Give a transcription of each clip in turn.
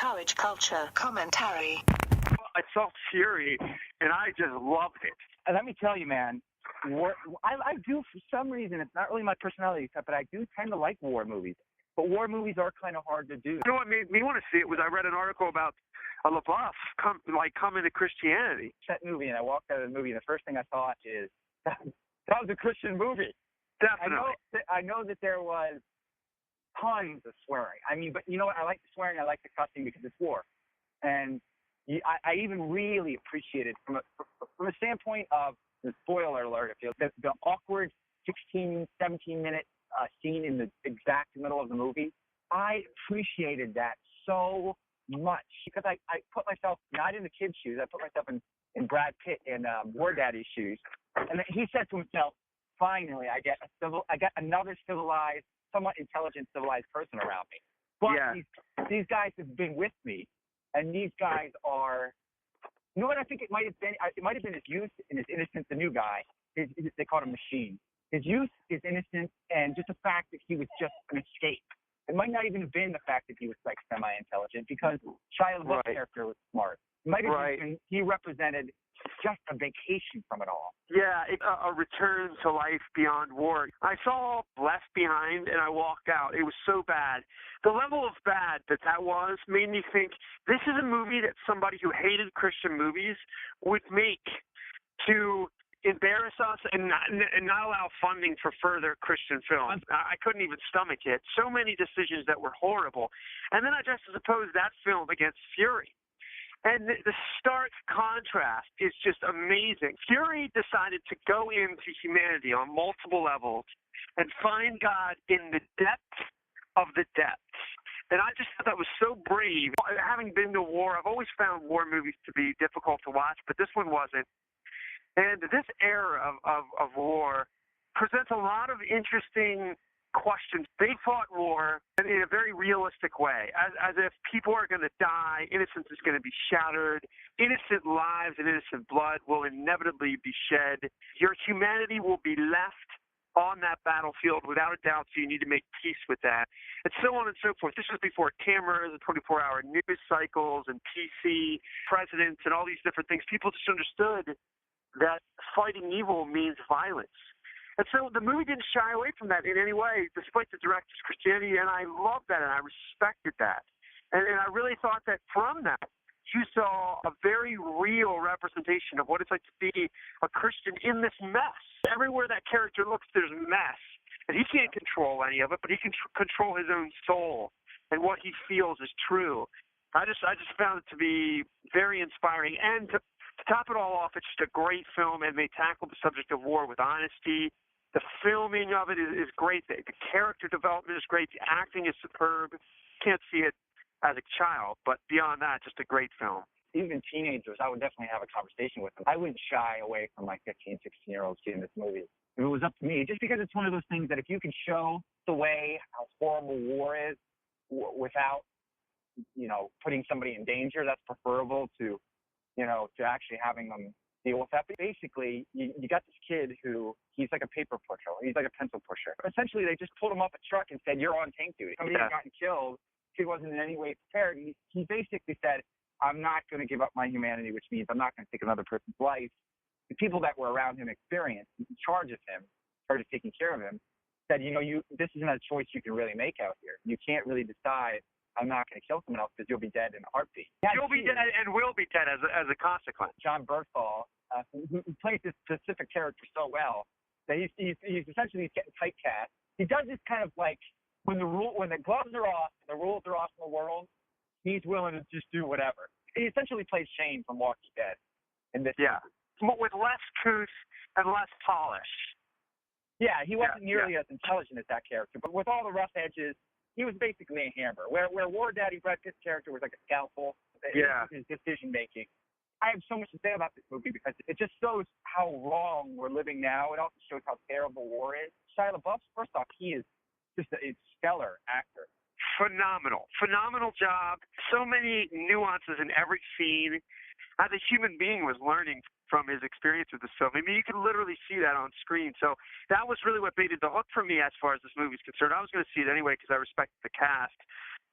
Courage Culture Commentary. I saw Fury, and I just loved it. And let me tell you, man, I do, for some reason, it's not really my personality type, but I do tend to like war movies. But war movies are kind of hard to do. You know what made me want to see it was I read an article about a LaBeouf coming to Christianity. That movie, and I walked out of the movie, and the first thing I thought is, that was a Christian movie. Definitely. I know that there was tons of swearing. I mean, but you know what? I like the swearing. I like the cussing because it's war. And I even really appreciated from a standpoint of the spoiler alert, if you the awkward 16, 17-minute scene in the exact middle of the movie. I appreciated that so much because I put myself not in the kid's shoes. I put myself in Brad Pitt and War Daddy's shoes. And then he said to himself, finally, I get another civilized, somewhat intelligent, civilized person around me. But yeah. these guys have been with me, and these guys are. You know what I think it might have been? It might have been his youth and his innocence. The new guy, they called him Machine. His youth, his innocence, and just the fact that he was just an escape. It might not even have been the fact that he was like semi-intelligent, because Shia LaBeouf's character was smart. It might have been he represented just a vacation from it all. Yeah, a return to life beyond war. I saw Left Behind, and I walked out. It was so bad. The level of bad that was made me think this is a movie that somebody who hated Christian movies would make to embarrass us and not allow funding for further Christian films. I couldn't even stomach it. So many decisions that were horrible. And then I just opposed that film against Fury. And the stark contrast is just amazing. Fury decided to go into humanity on multiple levels and find God in the depths of the depths. And I just thought that was so brave. Having been to war, I've always found war movies to be difficult to watch, but this one wasn't. And this era of war presents a lot of interesting questions. They fought war in a very realistic way, as if people are going to die, innocence is going to be shattered, innocent lives and innocent blood will inevitably be shed. Your humanity will be left on that battlefield without a doubt, so you need to make peace with that, and so on and so forth. This was before cameras and 24-hour news cycles and PC presidents and all these different things. People just understood that fighting evil means violence. And so the movie didn't shy away from that in any way, despite the director's Christianity, and I loved that, and I respected that. And I really thought that from that, you saw a very real representation of what it's like to be a Christian in this mess. Everywhere that character looks, there's mess. And he can't control any of it, but he can control his own soul and what he feels is true. I just found it to be very inspiring. And to top it all off, it's just a great film, and they tackle the subject of war with honesty. The filming of it is great. The character development is great. The acting is superb. Can't see it as a child, but beyond that, just a great film. Even teenagers, I would definitely have a conversation with them. I wouldn't shy away from my 15, 16-year-olds seeing this movie. If it was up to me, just because it's one of those things that if you can show the way how horrible war is without, putting somebody in danger, that's preferable to actually having them deal with that. But basically, you got this kid who, he's like a paper pusher. He's like a pencil pusher. Essentially, they just pulled him off a truck and said, you're on tank duty. Somebody had gotten killed. He wasn't in any way prepared. He basically said, I'm not going to give up my humanity, which means I'm not going to take another person's life. The people that were around him experienced, in charge of him, started taking care of him, said, this isn't a choice you can really make out here. You can't really decide, I'm not going to kill someone else because you'll be dead in a heartbeat. You'll be dead and will be dead as a consequence. John Berthal, who plays this specific character so well, that he's essentially getting typecast. He does this kind of like, when the gloves are off, the rules are off in the world, he's willing to just do whatever. He essentially plays Shane from Walking Dead in this movie. With less couth and less polish. Yeah, he wasn't nearly as intelligent as that character, but with all the rough edges, he was basically a hammer. Where War Daddy Brad Pitt's character was like a scalpel. His decision making. I have so much to say about this movie because it just shows how wrong we're living now. It also shows how terrible war is. Shia LaBeouf, first off, he is just a stellar actor. Phenomenal job. So many nuances in every scene. As a human being was learning from his experience with this film. I mean, you can literally see that on screen. So that was really what baited the hook for me as far as this movie is concerned. I was going to see it anyway because I respected the cast.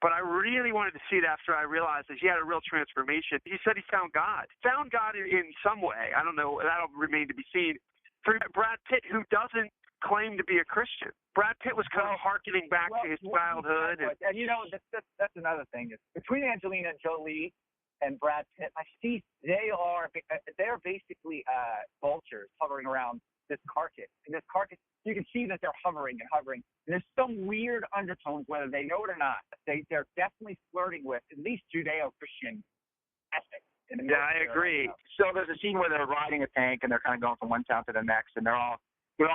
But I really wanted to see it after I realized that he had a real transformation. He said he found God in some way. I don't know. That'll remain to be seen. For Brad Pitt, who doesn't claim to be a Christian, Brad Pitt was kind of hearkening back to his childhood. And you know, that's another thing. Is between Angelina Jolie and Brad Pitt, I see they're basically vultures hovering around this carcass. And this carcass, you can see that they're hovering and hovering. And there's some weird undertones, whether they know it or not. They're definitely flirting with at least Judeo-Christian ethics. Yeah, I agree. So there's a scene where they're riding a tank and they're kind of going from one town to the next, and they're all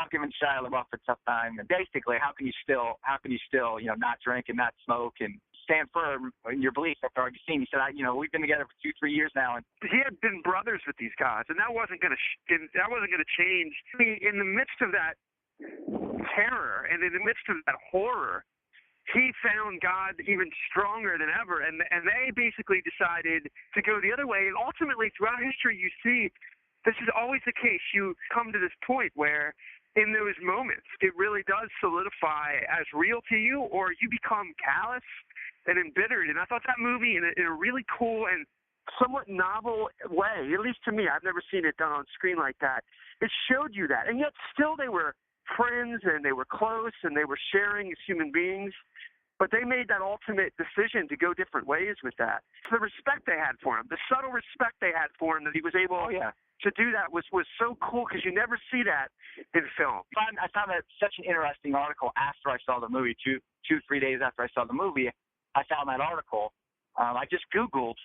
giving Shia LaBeouf a tough time. And basically, how can you still not drink and not smoke and stand firm in your beliefs after all you've seen? He said, we've been together for 2-3 years now, and he had been brothers with these guys, and that wasn't going to change. In the midst of that terror and in the midst of that horror, he found God even stronger than ever, and they basically decided to go the other way. And ultimately, throughout history, you see this is always the case. You come to this point where in those moments, it really does solidify as real to you, or you become callous and embittered. And I thought that movie, in a really cool and somewhat novel way, at least to me, I've never seen it done on screen like that, it showed you that. And yet still they were friends, and they were close, and they were sharing as human beings. But they made that ultimate decision to go different ways with that. The respect they had for him, the subtle respect they had for him, that he was able to do that was so cool, because you never see that in film. I found that such an interesting article after I saw the movie, 3 days after I saw the movie. I found that article. I just Googled,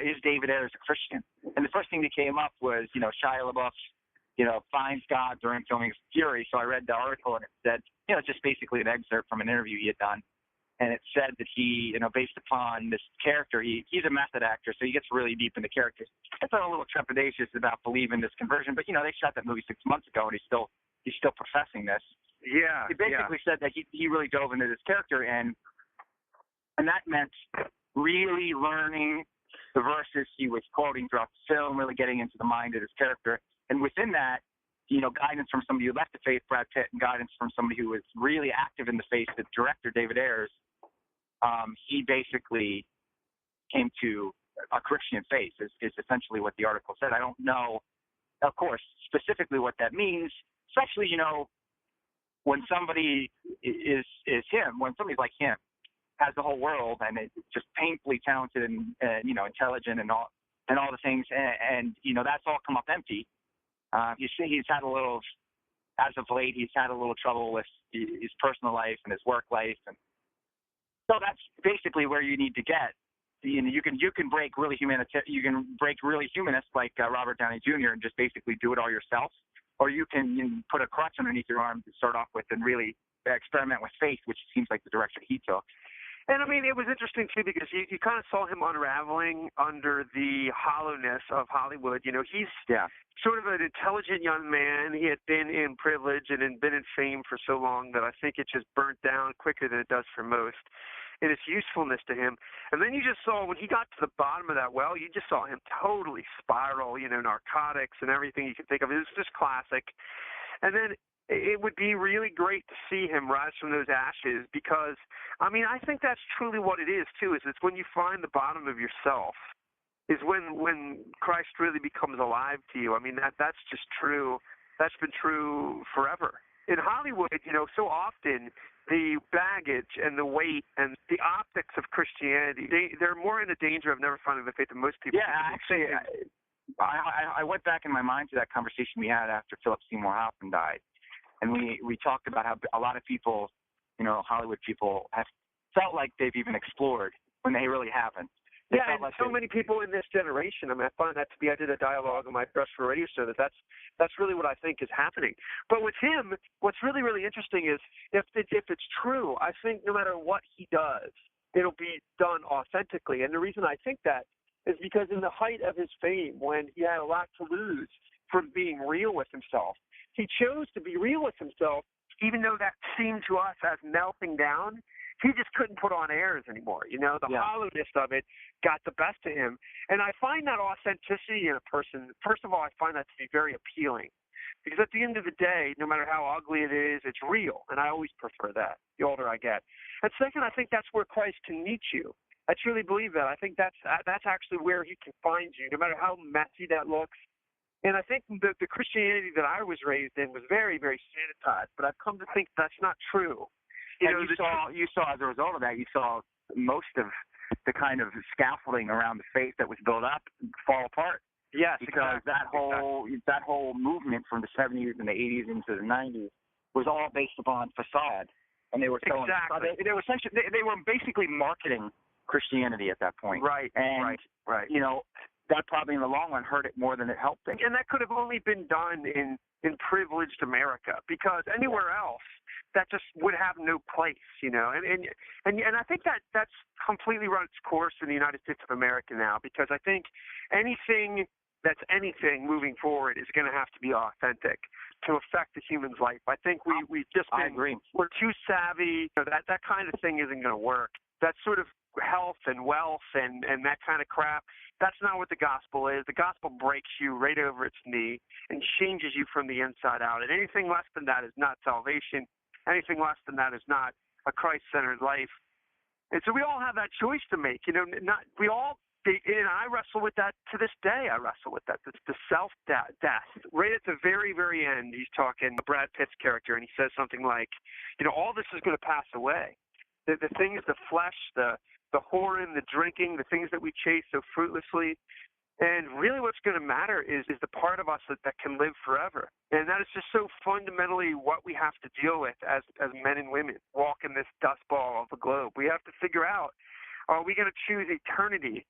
is David Ayers a Christian? And the first thing that came up was, Shia LaBeouf, finds God during filming Fury. So I read the article, and it said, it's just basically an excerpt from an interview he had done. And it said that he, based upon this character, he's a method actor, so he gets really deep into characters. I felt a little trepidatious about believing this conversion, but, they shot that movie 6 months ago, and he's still professing this. Yeah. He basically said that he really dove into this character, and that meant really learning the verses he was quoting throughout the film, really getting into the mind of his character. And within that, guidance from somebody who left the faith, Brad Pitt, and guidance from somebody who was really active in the faith, the director, David Ayers, he basically came to a Christian faith, is essentially what the article said. I don't know, of course, specifically what that means, especially, when somebody is him, when somebody's like him, has the whole world and is just painfully talented and intelligent and all the things, and that's all come up empty. You see, he's had a little, as of late, he's had a little trouble with his personal life and his work life, and so that's basically where you need to get. You can break really humanists like Robert Downey Jr. and just basically do it all yourself, or you can put a crutch underneath your arm to start off with and really experiment with faith, which seems like the direction he took. And, it was interesting, too, because you kind of saw him unraveling under the hollowness of Hollywood. He's sort of an intelligent young man. He had been in privilege and had been in fame for so long that I think it just burnt down quicker than it does for most in its usefulness to him. And then you just saw, when he got to the bottom of that well, you just saw him totally spiral, narcotics and everything you could think of. It was just classic. And then it would be really great to see him rise from those ashes, because, I think that's truly what it is, too, is it's when you find the bottom of yourself is when Christ really becomes alive to you. That's just true. That's been true forever. In Hollywood, so often the baggage and the weight and the optics of Christianity, they're more in the danger of never finding the faith than most people. Yeah, actually, I went back in my mind to that conversation we had after Philip Seymour Hoffman died. And we talked about how a lot of people, Hollywood people, have felt like they've even explored when they really haven't. Many people in this generation. I find that to be. I did a dialogue on my Press for Radio show that's really what I think is happening. But with him, what's really, really interesting is if it's true, I think no matter what he does, it'll be done authentically. And the reason I think that is because in the height of his fame, when he had a lot to lose from being real with himself, he chose to be real with himself, even though that seemed to us as melting down. He just couldn't put on airs anymore. The hollowness of it got the best of him. And I find that authenticity in a person, first of all, I find that to be very appealing, Because at the end of the day, no matter how ugly it is, it's real. And I always prefer that the older I get. And second, I think that's where Christ can meet you. I truly believe that. I think that's actually where he can find you, no matter how messy that looks. And I think the Christianity that I was raised in was very, very sanitized. But I've come to think that's not true. You saw as a result of that, you saw most of the kind of scaffolding around the faith that was built up fall apart. Yes, because exactly. that whole movement from the 70s and the 80s into the 90s was all based upon facade, and they were selling. Exactly. They were basically marketing Christianity at that point. Right. And right. You know, that probably in the long run hurt it more than it helped it. And that could have only been done in privileged America, because anywhere else that just would have no place, you know. And I think that's completely run its course in the United States of America now, because I think anything moving forward is going to have to be authentic to affect the human's life. I think we've just been, I agree. We're too savvy. You know, that kind of thing isn't going to work. That sort of health and wealth and that kind of crap, that's not what the gospel is. The gospel breaks you right over its knee and changes you from the inside out. And anything less than that is not salvation. Anything less than that is not a Christ-centered life. And so we all have that choice to make. You know, and I wrestle with that to this day. I wrestle with that. It's the self-death. Right at the very, very end, he's talking to Brad Pitt's character, and he says something like, you know, all this is going to pass away. The things, the flesh, the whoring, the drinking, the things that we chase so fruitlessly. And really what's going to matter is the part of us that can live forever. And that is just so fundamentally what we have to deal with as men and women walking this dust ball of the globe. We have to figure out, are we going to choose eternity?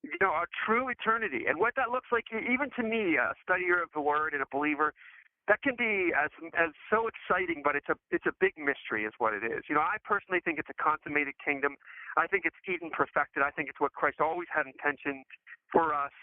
You know, a true eternity. And what that looks like, even to me, a studier of the word and a believer, that can be as so exciting, but it's a big mystery is what it is. You know, I personally think it's a consummated kingdom. I think it's Eden perfected. I think it's what Christ always had intention for us.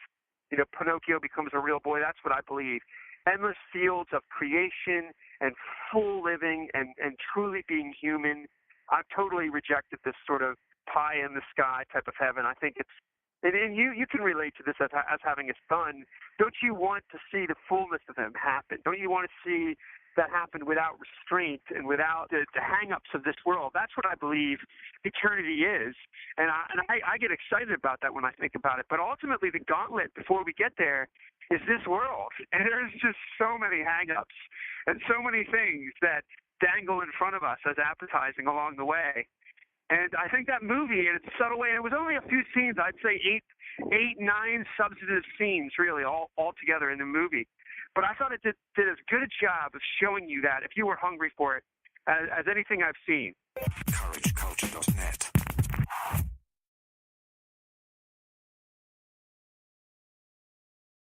You know, Pinocchio becomes a real boy. That's what I believe. Endless fields of creation and full living and truly being human. I've totally rejected this sort of pie in the sky type of heaven. I think it's, and you can relate to this as having a son. Don't you want to see the fullness of him happen? Don't you want to see that happen without restraint and without the hang-ups of this world? That's what I believe eternity is. And I get excited about that when I think about it. But ultimately, the gauntlet before we get there is this world. And there's just so many hang-ups and so many things that dangle in front of us as appetizing along the way. And I think that movie, in its subtle way, and it was only a few scenes, I'd say 9 substantive scenes, really, all together in the movie. But I thought it did as good a job of showing you that, if you were hungry for it, as anything I've seen. CourageCulture.net